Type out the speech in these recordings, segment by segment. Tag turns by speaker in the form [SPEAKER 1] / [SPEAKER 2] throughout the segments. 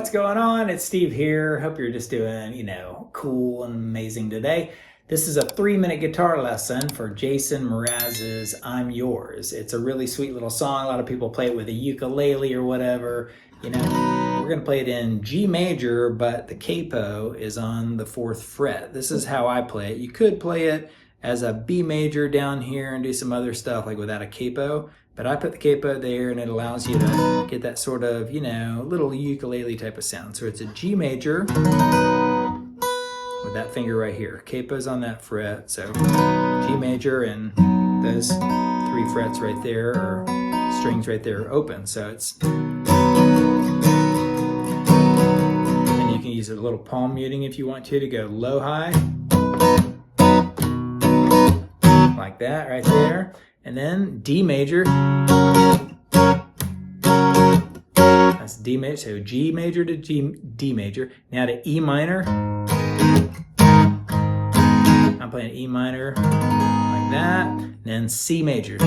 [SPEAKER 1] what's going on? It's Steve here. Hope you're just doing, cool and amazing today. This is a 3-minute guitar lesson for Jason Mraz's I'm Yours. It's a really sweet little song. A lot of people play it with a ukulele or whatever. We're going to play it in G major, but the capo is on the 4th fret. This is how I play it. You could play it as a B major down here and do some other stuff like without a capo. But I put the capo there and it allows you to get that sort of, little ukulele type of sound. So it's a G major with that finger right here. Capo's on that fret, so G major and those 3 frets right there, or strings right there, are open. So it's, and you can use a little palm muting if you want to go low high, like that right there. And then D major, that's D major, so G major to D major. Now to E minor, I'm playing E minor like that, and then C major.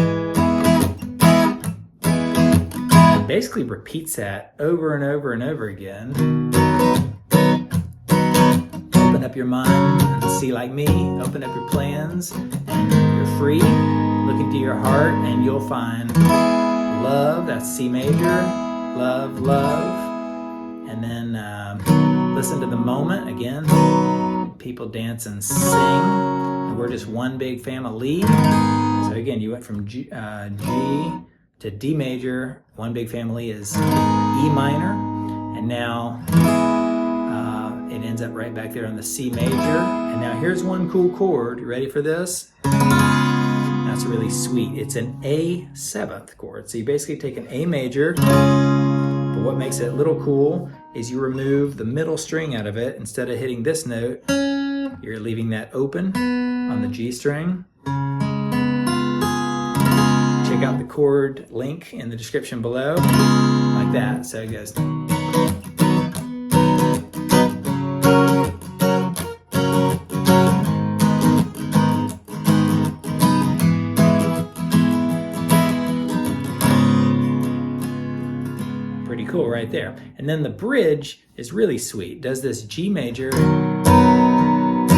[SPEAKER 1] It basically repeats that over and over and over again. Open up your mind and see like me, open up your plans, and you're free. Look into your heart and you'll find love, that's C major, love, love. And then listen to the moment, again, people dance and sing, and we're just one big family. So again, you went from G to D major, one big family is E minor, and now it ends up right back there on the C major. And now here's one cool chord, you ready for this? That's really sweet. It's an A 7th chord. So you basically take an A major, but what makes it a little cool is you remove the middle string out of it. Instead of hitting this note, you're leaving that open on the G string. Check out the chord link in the description below, like that. So it goes. Pretty cool right there. And then the bridge is really sweet. It does this G major, and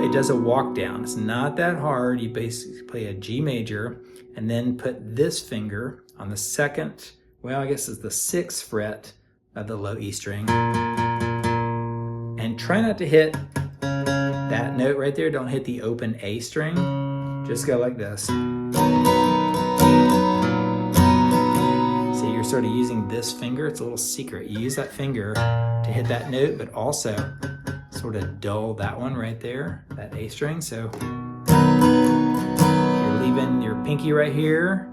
[SPEAKER 1] it does a walk down. It's not that hard. You basically play a G major and then put this finger on the 2nd, well, I guess it's the 6th fret of the low E string. And try not to hit that note right there. Don't hit the open A string. Just go like this. You're sort of using this finger. It's a little secret. You use that finger to hit that note, but also sort of dull that one right there, that A string. So you're leaving your pinky right here.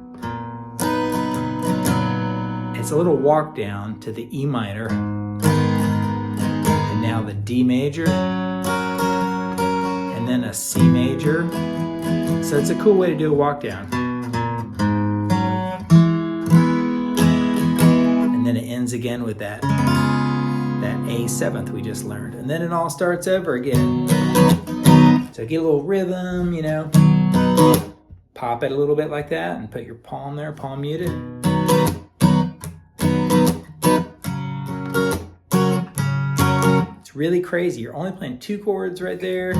[SPEAKER 1] It's a little walk down to the E minor, and now the D major, and then a C major. So it's a cool way to do a walk down. Then it ends again with that A 7th we just learned. And then it all starts over again. So get a little rhythm, pop it a little bit like that and put your palm there, palm muted. It's really crazy. You're only playing 2 chords right there,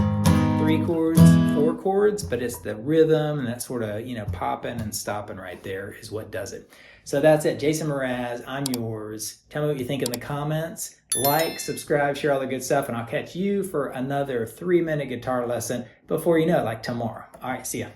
[SPEAKER 1] 3 chords, 4 chords, but it's the rhythm and that sort of, popping and stopping right there is what does it. So that's it. Jason Mraz, I'm Yours. Tell me what you think in the comments. Like, subscribe, share all the good stuff, and I'll catch you for another 3-minute guitar lesson before you know it, like tomorrow. All right, see ya.